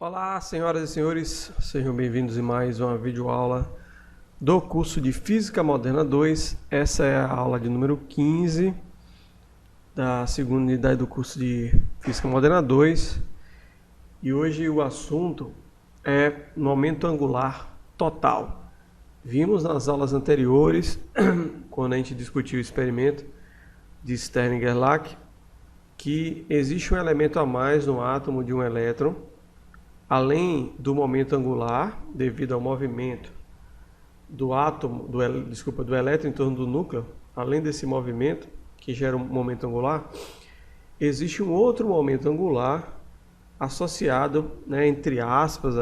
Olá, senhoras e senhores, sejam bem-vindos em mais uma videoaula do curso de Física Moderna 2. Essa é a aula de número 15 da segunda unidade do curso de Física Moderna 2. E hoje o assunto é momento angular total. Vimos nas aulas anteriores, quando a gente discutiu o experimento de Stern-Gerlach, que existe um elemento a mais no átomo de um elétron, além do momento angular, devido ao movimento do átomo, do elétron em torno do núcleo, além desse movimento que gera um momento angular, existe um outro momento angular associado, entre aspas,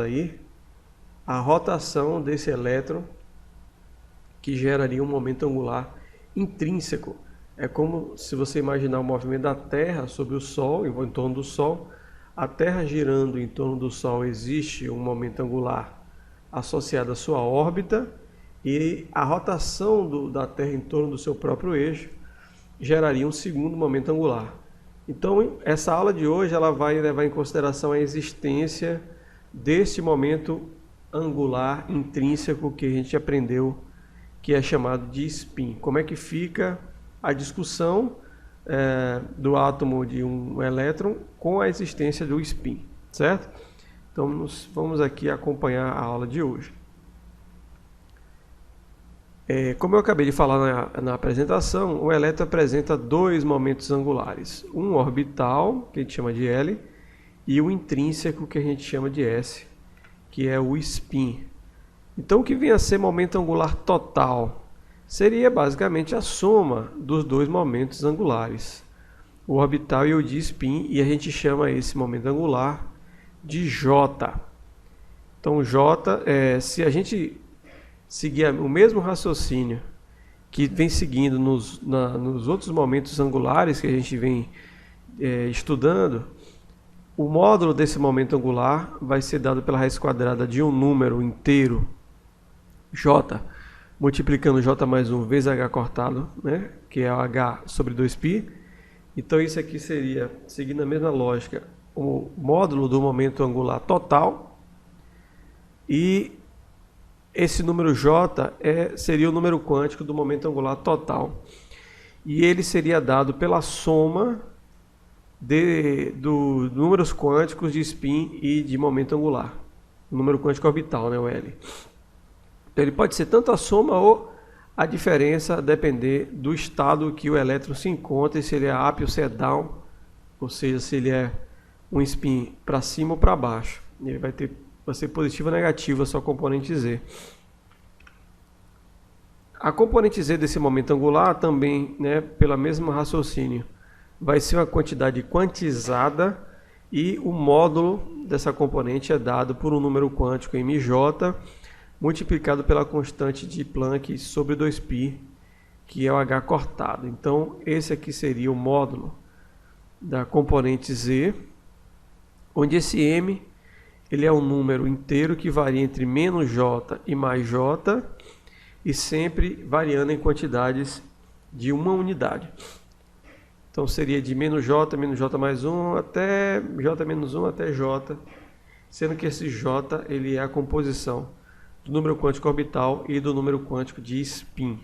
à rotação desse elétron, que geraria um momento angular intrínseco. É como se você imaginar o movimento da Terra sobre o Sol, em torno do Sol. A Terra girando em torno do Sol, existe um momento angular associado à sua órbita, e a rotação da Terra em torno do seu próprio eixo geraria um segundo momento angular. Então, essa aula de hoje ela vai levar em consideração a existência desse momento angular intrínseco que a gente aprendeu, que é chamado de spin. Como é que fica a discussão do átomo de um elétron com a existência do spin, certo? Então vamos aqui acompanhar a aula de hoje. Como eu acabei de falar na apresentação, o elétron apresenta dois momentos angulares, um orbital, que a gente chama de L, e o intrínseco, que a gente chama de S, que é o spin. Então o que vem a ser momento angular total seria basicamente a soma dos dois momentos angulares, o orbital e o de spin, e a gente chama esse momento angular de J. Então J, se a gente seguir o mesmo raciocínio que vem seguindo nos outros momentos angulares que a gente vem estudando, o módulo desse momento angular vai ser dado pela raiz quadrada de um número inteiro, J, multiplicando J mais 1 vezes H cortado, que é o H sobre 2π. Então isso aqui seria, seguindo a mesma lógica, o módulo do momento angular total. E esse número J seria o número quântico do momento angular total. E ele seria dado pela soma dos números quânticos de spin e de momento angular. O número quântico orbital, o L. Então, ele pode ser tanto a soma ou a diferença, a depender do estado que o elétron se encontra, e se ele é up ou se é down, ou seja, se ele é um spin para cima ou para baixo. Ele vai ser positivo ou negativo a sua componente Z. A componente Z desse momento angular também, pela mesma raciocínio, vai ser uma quantidade quantizada, e o módulo dessa componente é dado por um número quântico MJ, multiplicado pela constante de Planck sobre 2π, que é o H cortado. Então, esse aqui seria o módulo da componente Z, onde esse M ele é um número inteiro que varia entre menos J e mais J, e sempre variando em quantidades de uma unidade. Então, seria de menos J mais 1, até J menos 1 até J, sendo que esse J ele é a composição do número quântico orbital e do número quântico de spin.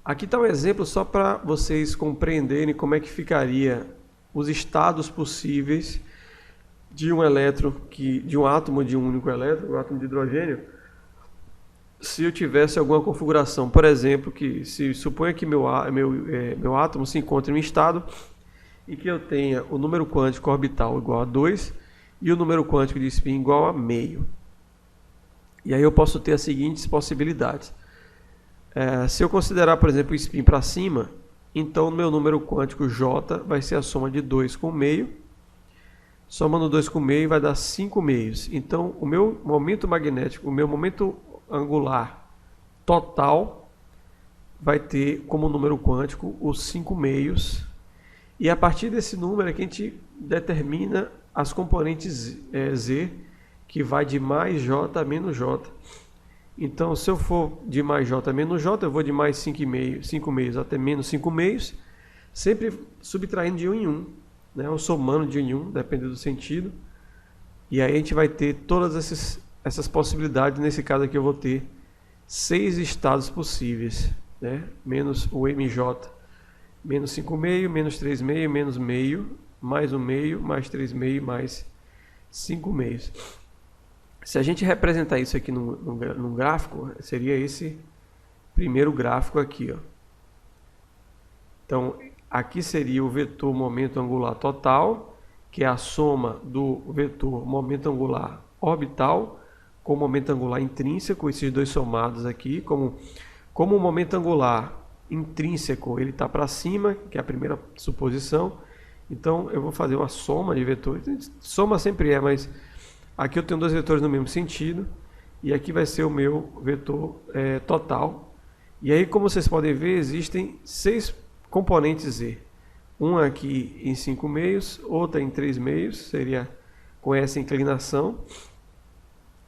Aqui está um exemplo só para vocês compreenderem como é que ficaria os estados possíveis de um elétron, de um átomo de um único elétron, um átomo de hidrogênio, se eu tivesse alguma configuração. Por exemplo, que se suponha que meu átomo se encontre em um estado e que eu tenha o número quântico orbital igual a 2 e o número quântico de spin igual a meio. E aí eu posso ter as seguintes possibilidades. Se eu considerar, por exemplo, o spin para cima, então o meu número quântico J vai ser a soma de 2 com meio. Somando 2 com meio vai dar 5 meios. Então o meu momento magnético, o meu momento angular total vai ter como número quântico os 5 meios. E a partir desse número é que a gente determina as componentes Z, que vai de mais J a menos J. Então, se eu for de mais J a menos J, eu vou de mais 5 meios até menos 5 meios, sempre subtraindo de 1 em 1, ou somando de 1 em 1, dependendo do sentido. E aí a gente vai ter todas essas possibilidades. Nesse caso aqui eu vou ter 6 estados possíveis, né? Menos o MJ, menos 5,5, menos 3,5, menos meio, mais 1,5, mais 3,5, mais 5,5. Se a gente representar isso aqui num gráfico, seria esse primeiro gráfico aqui, ó. Então, aqui seria o vetor momento angular total, que é a soma do vetor momento angular orbital com o momento angular intrínseco, esses dois somados aqui. Como o momento angular intrínseco ele está para cima, que é a primeira suposição, então eu vou fazer uma soma de vetores. Soma sempre é, mas aqui eu tenho dois vetores no mesmo sentido, e aqui vai ser o meu vetor total. E aí, como vocês podem ver, existem 6 componentes Z. Um aqui em 5,5, outra em 3,5, seria com essa inclinação.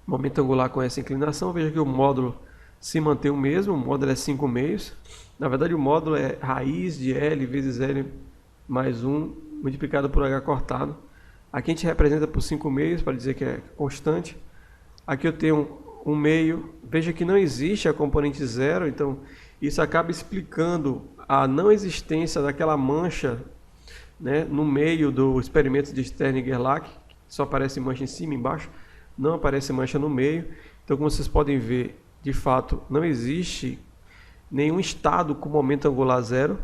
Momento angular com essa inclinação. Veja que o módulo se mantém o mesmo, o módulo é 5,5. Na verdade, o módulo é raiz de L vezes L mais 1 multiplicado por H cortado. Aqui a gente representa por 5,5 para dizer que é constante. Aqui eu tenho 1,5. Veja que não existe a componente zero, então isso acaba explicando a não existência daquela mancha, né, no meio do experimento de Stern e Gerlach. Só aparece mancha em cima e embaixo, não aparece mancha no meio. Então, como vocês podem ver, de fato, não existe nenhum estado com momento angular zero.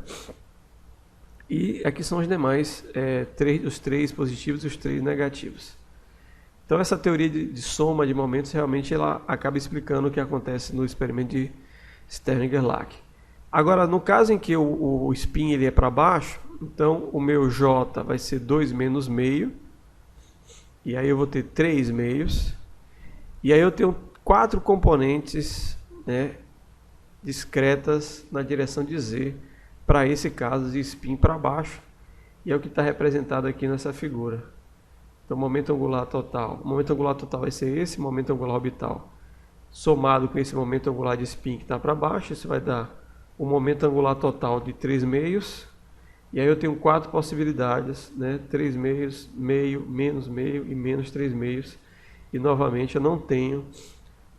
E aqui são os demais, os 3 positivos e os 3 negativos. Então, essa teoria de soma de momentos, realmente, ela acaba explicando o que acontece no experimento de Stern e Gerlach. Agora, no caso em que o spin ele é para baixo, então o meu J vai ser 2 menos meio, e aí eu vou ter 3 meios, e aí eu tenho 4 componentes, né, discretas na direção de Z, para esse caso de spin para baixo, e é o que está representado aqui nessa figura. Então, momento angular total. O momento angular total vai ser esse, momento angular orbital, somado com esse momento angular de spin que está para baixo, isso vai dar o momento angular total de 3 meios. E aí eu tenho 4 possibilidades, né? 3 meios, meio, meio e menos 3 meios. E novamente eu não tenho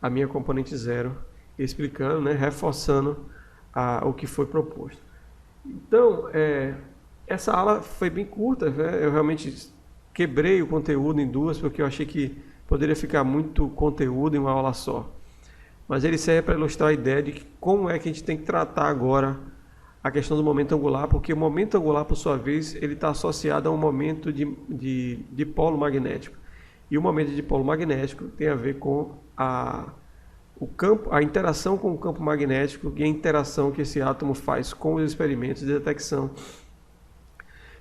a minha componente zero, explicando, né? Reforçando o que foi proposto. Então, essa aula foi bem curta, né? Eu realmente quebrei o conteúdo em duas, porque eu achei que poderia ficar muito conteúdo em uma aula só. Mas ele serve para ilustrar a ideia de como é que a gente tem que tratar agora a questão do momento angular, porque o momento angular, por sua vez, ele está associado a um momento de polo magnético. E o momento de polo magnético tem a ver com a interação com o campo magnético e a interação que esse átomo faz com os experimentos de detecção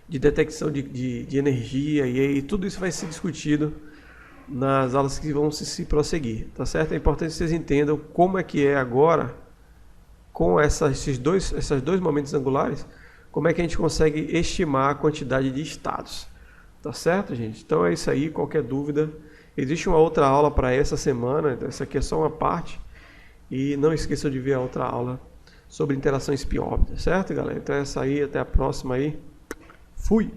de energia, e aí tudo isso vai ser discutido nas aulas que vão se prosseguir, tá certo? É importante que vocês entendam como é que é agora, com esses dois momentos angulares, como é que a gente consegue estimar a quantidade de estados, tá certo, gente? Então é isso aí. Qualquer dúvida, existe uma outra aula para essa semana, então essa aqui é só uma parte, e não esqueçam de ver a outra aula sobre interação spin-órbita, certo, galera? Então é essa aí, até a próxima aí. Fui!